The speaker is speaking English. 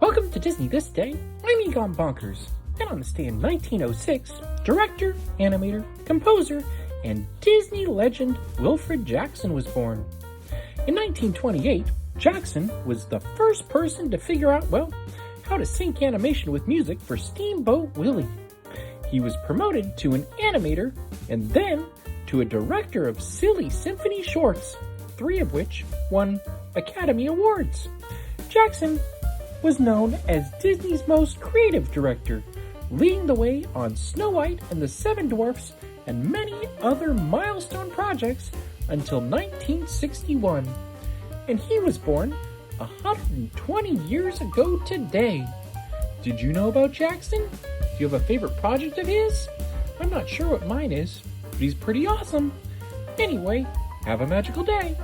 Welcome to Disney This Day. I'm Egon Bonkers, and on this day in 1906, director, animator, composer, and Disney legend Wilfred Jackson was born. In 1928, Jackson was the first person to figure out, how to sync animation with music for Steamboat Willie. He was promoted to an animator and then to a director of Silly Symphony shorts, 3 of which won Academy Awards. Jackson was known as Disney's most creative director, leading the way on Snow White and the Seven Dwarfs and many other milestone projects until 1961. And he was born 120 years ago today. Did you know about Jackson? Do you have a favorite project of his? I'm not sure what mine is, but he's pretty awesome. Anyway, have a magical day.